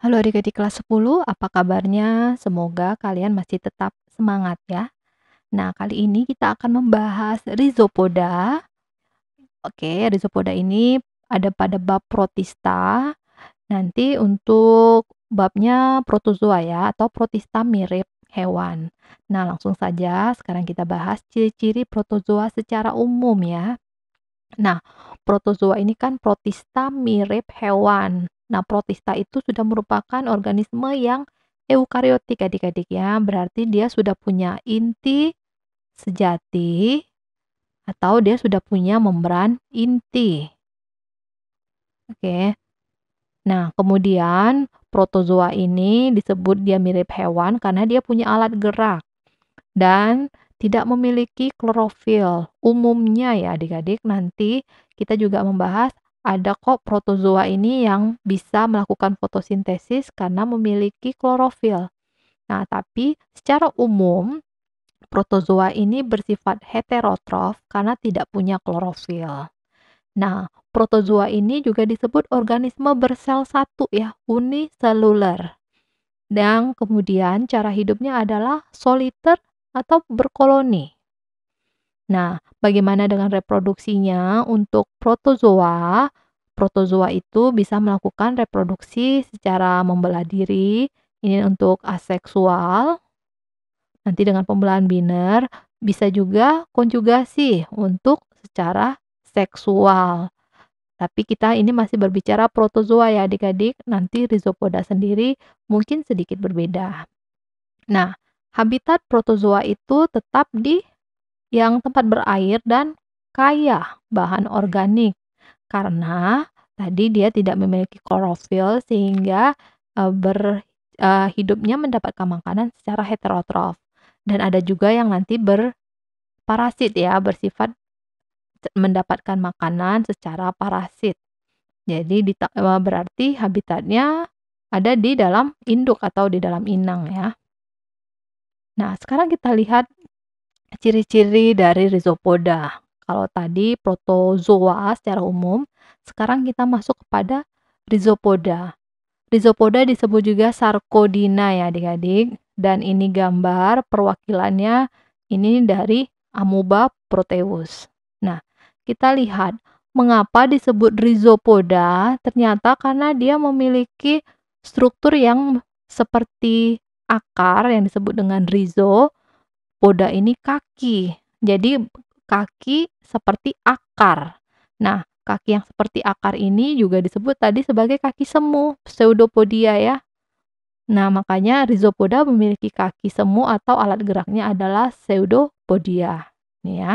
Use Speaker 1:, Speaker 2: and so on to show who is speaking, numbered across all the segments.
Speaker 1: Halo adik-adik kelas 10, apa kabarnya? Semoga kalian masih tetap semangat ya. Nah, kali ini kita akan membahas Rhizopoda. Oke, Rhizopoda ini ada pada bab Protista. Nanti untuk babnya Protozoa ya, atau Protista mirip hewan. Nah, langsung saja sekarang kita bahas ciri-ciri Protozoa secara umum ya. Nah, protozoa ini kan protista mirip hewan. Nah, protista itu sudah merupakan organisme yang eukariotik adik-adik ya. Berarti dia sudah punya inti sejati atau dia sudah punya membran inti. Oke. Nah, kemudian protozoa ini disebut dia mirip hewan karena dia punya alat gerak dan tidak memiliki klorofil. Umumnya ya adik-adik, nanti kita juga membahas ada kok protozoa ini yang bisa melakukan fotosintesis karena memiliki klorofil. Nah, tapi secara umum protozoa ini bersifat heterotrof karena tidak punya klorofil. Nah, protozoa ini juga disebut organisme bersel satu ya, uniseluler. Dan kemudian cara hidupnya adalah soliter atau berkoloni. Nah, bagaimana dengan reproduksinya? Untuk protozoa, protozoa itu bisa melakukan reproduksi secara membelah diri, ini untuk aseksual, nanti dengan pembelahan biner, bisa juga konjugasi untuk secara seksual. Tapi kita ini masih berbicara protozoa ya adik-adik, nanti Rhizopoda sendiri mungkin sedikit berbeda. Nah, habitat protozoa itu tetap di yang tempat berair dan kaya bahan organik karena tadi dia tidak memiliki klorofil sehingga hidupnya mendapatkan makanan secara heterotrof. Dan ada juga yang nanti berparasit ya, bersifat mendapatkan makanan secara parasit. Jadi berarti habitatnya ada di dalam induk atau di dalam inang ya. Nah, sekarang kita lihat ciri-ciri dari Rhizopoda. Kalau tadi protozoa secara umum, sekarang kita masuk kepada Rhizopoda. Rhizopoda disebut juga Sarcodina ya adik-adik. Dan ini gambar perwakilannya ini dari Amoeba proteus. Nah, kita lihat mengapa disebut Rhizopoda, ternyata karena dia memiliki struktur yang seperti akar yang disebut dengan rhizo. Poda ini kaki. Jadi kaki seperti akar. Nah, kaki yang seperti akar ini juga disebut tadi sebagai kaki semu, pseudopodia ya. Nah, makanya Rhizopoda memiliki kaki semu atau alat geraknya adalah pseudopodia. Nih ya.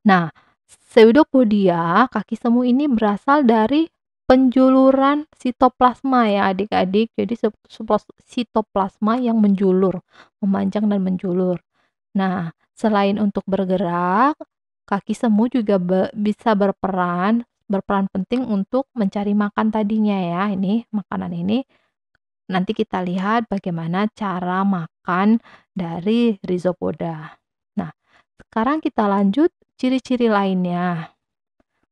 Speaker 1: Nah, pseudopodia, kaki semu ini berasal dari penjuluran sitoplasma ya adik-adik. Jadi sitoplasma yang menjulur, memanjang dan menjulur. Nah, selain untuk bergerak, kaki semu juga bisa berperan penting untuk mencari makan tadinya ya. Ini makanan ini. Nanti kita lihat bagaimana cara makan dari Rhizopoda. Nah, sekarang kita lanjut ciri-ciri lainnya.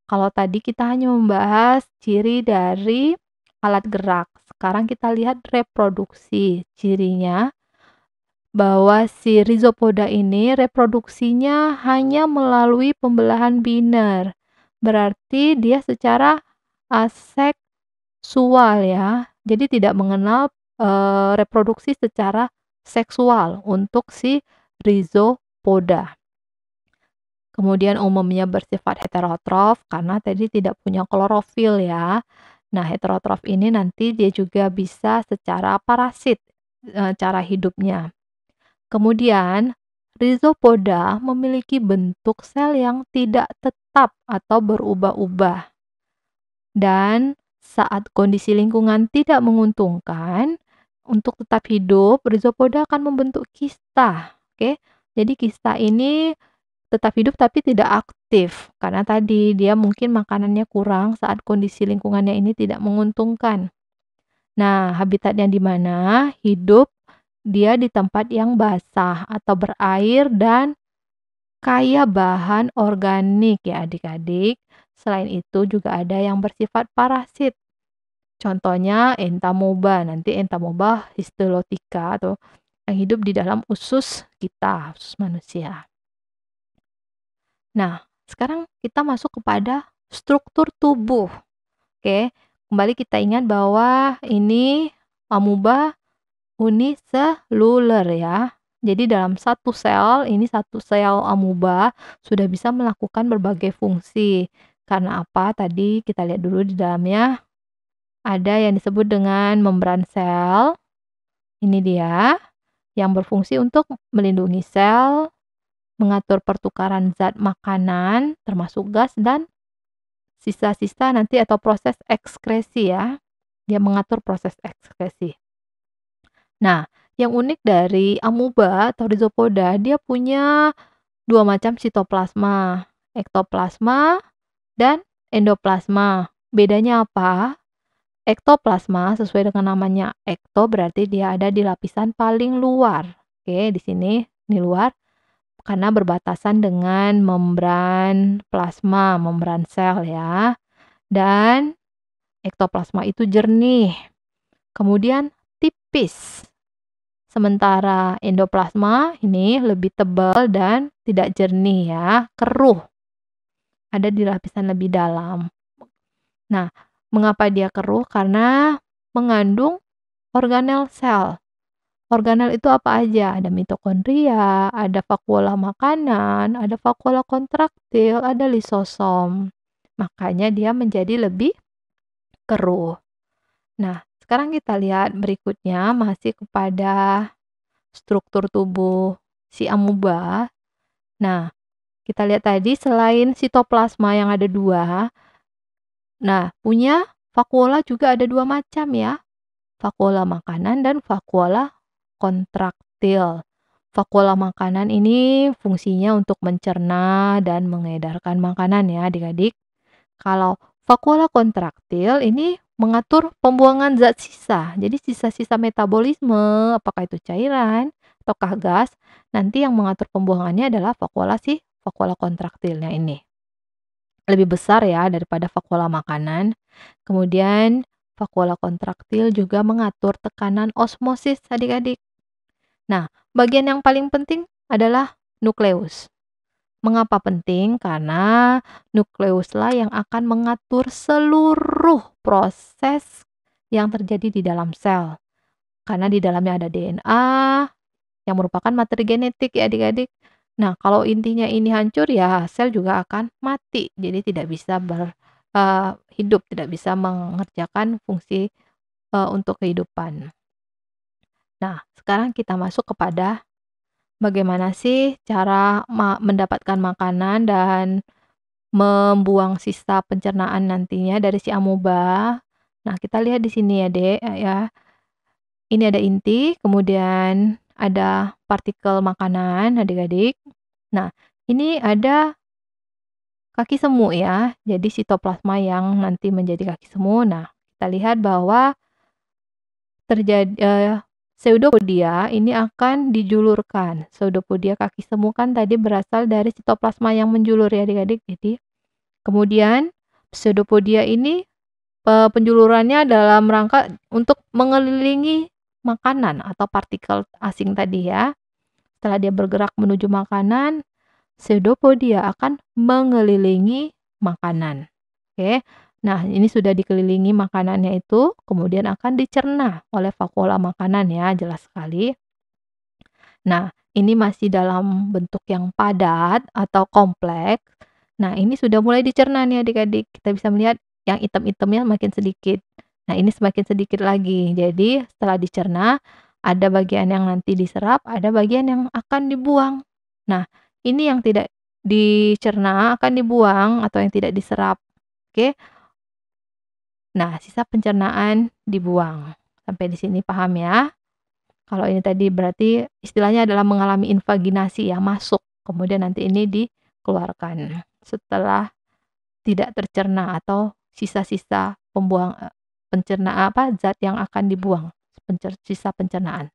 Speaker 1: Kalau tadi kita hanya membahas ciri dari alat gerak. Sekarang kita lihat reproduksi. Cirinya bahwa si Rhizopoda ini reproduksinya hanya melalui pembelahan biner. Berarti dia secara aseksual ya. Jadi tidak mengenal reproduksi secara seksual untuk si Rhizopoda. Kemudian umumnya bersifat heterotrof karena tadi tidak punya klorofil ya. Nah, heterotrof ini nanti dia juga bisa secara parasit cara hidupnya. Kemudian, Rhizopoda memiliki bentuk sel yang tidak tetap atau berubah-ubah. Dan saat kondisi lingkungan tidak menguntungkan, untuk tetap hidup, Rhizopoda akan membentuk kista. Oke, jadi kista ini tetap hidup tapi tidak aktif karena tadi dia mungkin makanannya kurang saat kondisi lingkungannya ini tidak menguntungkan. Nah, habitatnya di mana? Hidup dia di tempat yang basah atau berair dan kaya bahan organik ya adik-adik. Selain itu juga ada yang bersifat parasit. Contohnya Entamoeba, nanti Entamoeba histolytica atau yang hidup di dalam usus kita, usus manusia. Nah, sekarang kita masuk kepada struktur tubuh. Oke, kembali kita ingat bahwa ini amoeba uniseluler ya. Jadi dalam satu sel, ini satu sel amoeba sudah bisa melakukan berbagai fungsi. Karena apa? Tadi kita lihat dulu di dalamnya ada yang disebut dengan membran sel. Ini dia yang berfungsi untuk melindungi sel, mengatur pertukaran zat makanan termasuk gas dan sisa-sisa nanti atau proses ekskresi ya. Dia mengatur proses ekskresi. Nah, yang unik dari amoeba atau rhizopoda, dia punya dua macam sitoplasma, ektoplasma dan endoplasma. Bedanya apa? Ektoplasma sesuai dengan namanya ekto berarti dia ada di lapisan paling luar. Oke, di sini ini luar karena berbatasan dengan membran plasma, membran sel ya. Dan ektoplasma itu jernih. Kemudian tipis. Sementara endoplasma ini lebih tebal dan tidak jernih ya, keruh. Ada di lapisan lebih dalam. Nah, mengapa dia keruh? Karena mengandung organel sel. Organel itu apa aja? Ada mitokondria, ada vakuola makanan, ada vakuola kontraktil, ada lisosom. Makanya dia menjadi lebih keruh. Nah, sekarang kita lihat berikutnya masih kepada struktur tubuh si amoeba. Nah, kita lihat tadi selain sitoplasma yang ada dua, nah punya vakuola juga ada dua macam ya. Vakuola makanan dan vakuola kontraktil. Vakuola makanan ini fungsinya untuk mencerna dan mengedarkan makanan ya adik-adik. Kalau vakuola kontraktil ini mengatur pembuangan zat sisa. Jadi sisa-sisa metabolisme, apakah itu cairan ataukah gas, nanti yang mengatur pembuangannya adalah vakuola kontraktilnya ini. Lebih besar ya daripada vakuola makanan. Kemudian vakuola kontraktil juga mengatur tekanan osmosis adik-adik. Nah, bagian yang paling penting adalah nukleus. Mengapa penting? Karena nukleuslah yang akan mengatur seluruh proses yang terjadi di dalam sel. Karena di dalamnya ada DNA yang merupakan materi genetik ya adik-adik. Nah, kalau intinya ini hancur ya sel juga akan mati. Jadi tidak bisa hidup, tidak bisa mengerjakan fungsi untuk kehidupan. Nah, sekarang kita masuk kepada bagaimana sih cara mendapatkan makanan dan membuang sisa pencernaan nantinya dari si amoeba. Nah, kita lihat di sini ya, Dek, ya. Ini ada inti, kemudian ada partikel makanan, adik-adik. Nah, ini ada kaki semu ya. Jadi sitoplasma yang nanti menjadi kaki semu. Nah, kita lihat bahwa terjadi pseudopodia ini akan dijulurkan. Pseudopodia kaki semu kan tadi berasal dari sitoplasma yang menjulur ya adik-adik. Jadi kemudian pseudopodia ini penjulurannya dalam rangka untuk mengelilingi makanan atau partikel asing tadi ya. Setelah dia bergerak menuju makanan, pseudopodia akan mengelilingi makanan. Oke. Nah, ini sudah dikelilingi makanannya itu, kemudian akan dicerna oleh vakuola makanan ya, jelas sekali. Nah, ini masih dalam bentuk yang padat atau kompleks. Nah, ini sudah mulai dicerna nih adik-adik. Kita bisa melihat yang hitam-hitamnya makin sedikit. Nah, ini semakin sedikit lagi. Jadi, setelah dicerna, ada bagian yang nanti diserap, ada bagian yang akan dibuang. Nah, ini yang tidak dicerna akan dibuang atau yang tidak diserap. Oke. Nah, sisa pencernaan dibuang. Sampai di sini paham ya? Kalau ini tadi berarti istilahnya adalah mengalami invaginasi ya, masuk. Kemudian nanti ini dikeluarkan setelah tidak tercerna atau sisa-sisa pencernaan zat yang akan dibuang, sisa pencernaan.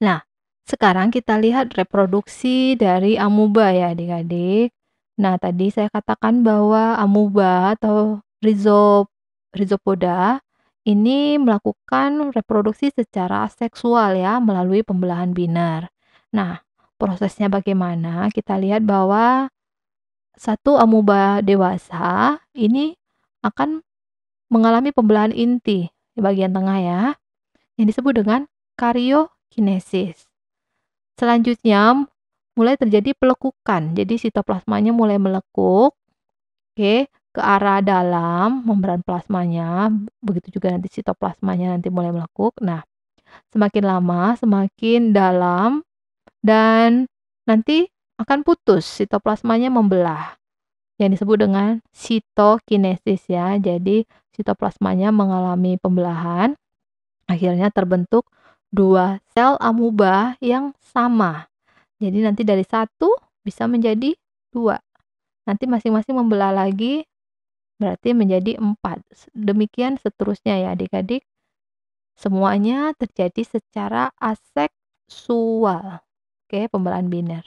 Speaker 1: Nah, sekarang kita lihat reproduksi dari amoeba ya adik-adik. Nah, tadi saya katakan bahwa amoeba atau rhizopoda rhizopoda ini melakukan reproduksi secara aseksual ya, melalui pembelahan biner. Nah, prosesnya bagaimana? Kita lihat bahwa satu amoeba dewasa ini akan mengalami pembelahan inti di bagian tengah ya, yang disebut dengan karyokinesis. Selanjutnya mulai terjadi pelekukan. Jadi sitoplasmanya mulai melekuk, oke, ke arah dalam membran plasmanya. Begitu juga nanti sitoplasmanya nanti mulai melekuk. Nah, semakin lama semakin dalam dan nanti akan putus, sitoplasmanya membelah, yang disebut dengan sitokinesis ya. Jadi sitoplasmanya mengalami pembelahan, akhirnya terbentuk dua sel amoeba yang sama. Jadi nanti dari satu bisa menjadi dua. Nanti masing-masing membelah lagi, berarti menjadi 4. Demikian seterusnya ya adik-adik. Semuanya terjadi secara aseksual. Oke, pembelahan biner.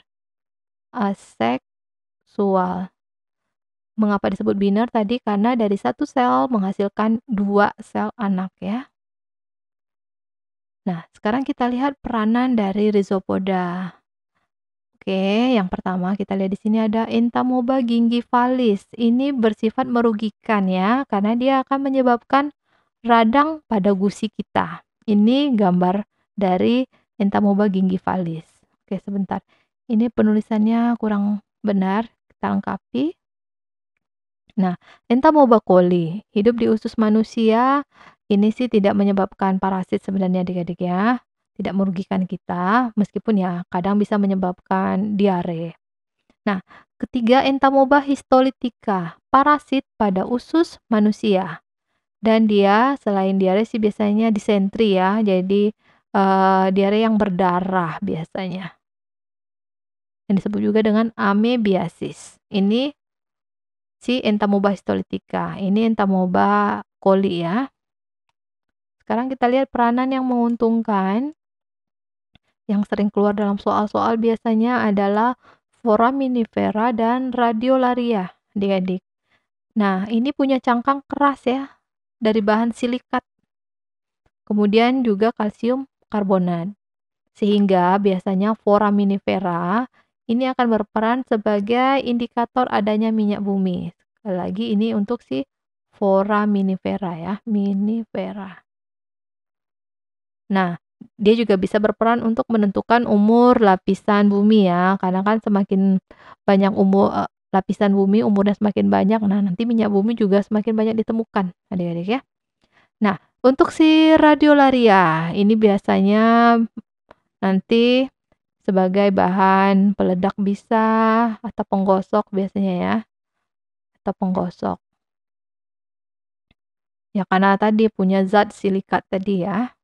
Speaker 1: Aseksual. Mengapa disebut biner tadi? Karena dari satu sel menghasilkan dua sel anak ya. Nah, sekarang kita lihat peranan dari rhizopoda. Oke, yang pertama kita lihat di sini ada Entamoeba gingivalis. Ini bersifat merugikan ya, karena dia akan menyebabkan radang pada gusi kita. Ini gambar dari Entamoeba gingivalis. Oke, sebentar. Ini penulisannya kurang benar, kita lengkapi. Nah, Entamoeba coli hidup di usus manusia. Ini sih tidak menyebabkan parasit sebenarnya adik-adik ya. Tidak merugikan kita, meskipun ya kadang bisa menyebabkan diare. Nah, ketiga Entamoeba histolytica, parasit pada usus manusia. Dan dia selain diare sih biasanya disentri ya, jadi diare yang berdarah biasanya. Yang disebut juga dengan amebiasis. Ini si Entamoeba histolytica. Ini Entamoeba coli ya. Sekarang kita lihat peranan yang menguntungkan. Yang sering keluar dalam soal-soal biasanya adalah foraminifera dan radiolaria, adik-adik. Nah, ini punya cangkang keras ya, dari bahan silikat. Kemudian juga kalsium karbonat. Sehingga biasanya foraminifera ini akan berperan sebagai indikator adanya minyak bumi. Sekali lagi ini untuk si foraminifera ya, minifera. Nah, dia juga bisa berperan untuk menentukan umur lapisan bumi ya, karena kan semakin banyak lapisan bumi, umurnya semakin banyak, nah nanti minyak bumi juga semakin banyak ditemukan, adik-adik ya. Nah, untuk si radiolaria, ini biasanya nanti sebagai bahan peledak bisa, atau penggosok biasanya ya, atau penggosok. Ya karena tadi punya zat silikat tadi ya,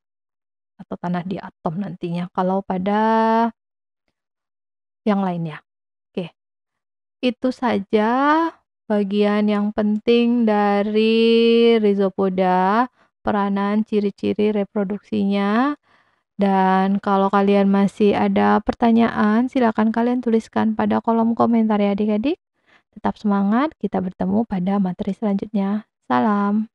Speaker 1: atau tanah di atom nantinya kalau pada yang lainnya. Oke, itu saja bagian yang penting dari rhizopoda, peranan, ciri-ciri reproduksinya. Dan kalau kalian masih ada pertanyaan, silakan kalian tuliskan pada kolom komentar ya adik-adik. Tetap semangat, kita bertemu pada materi selanjutnya. Salam.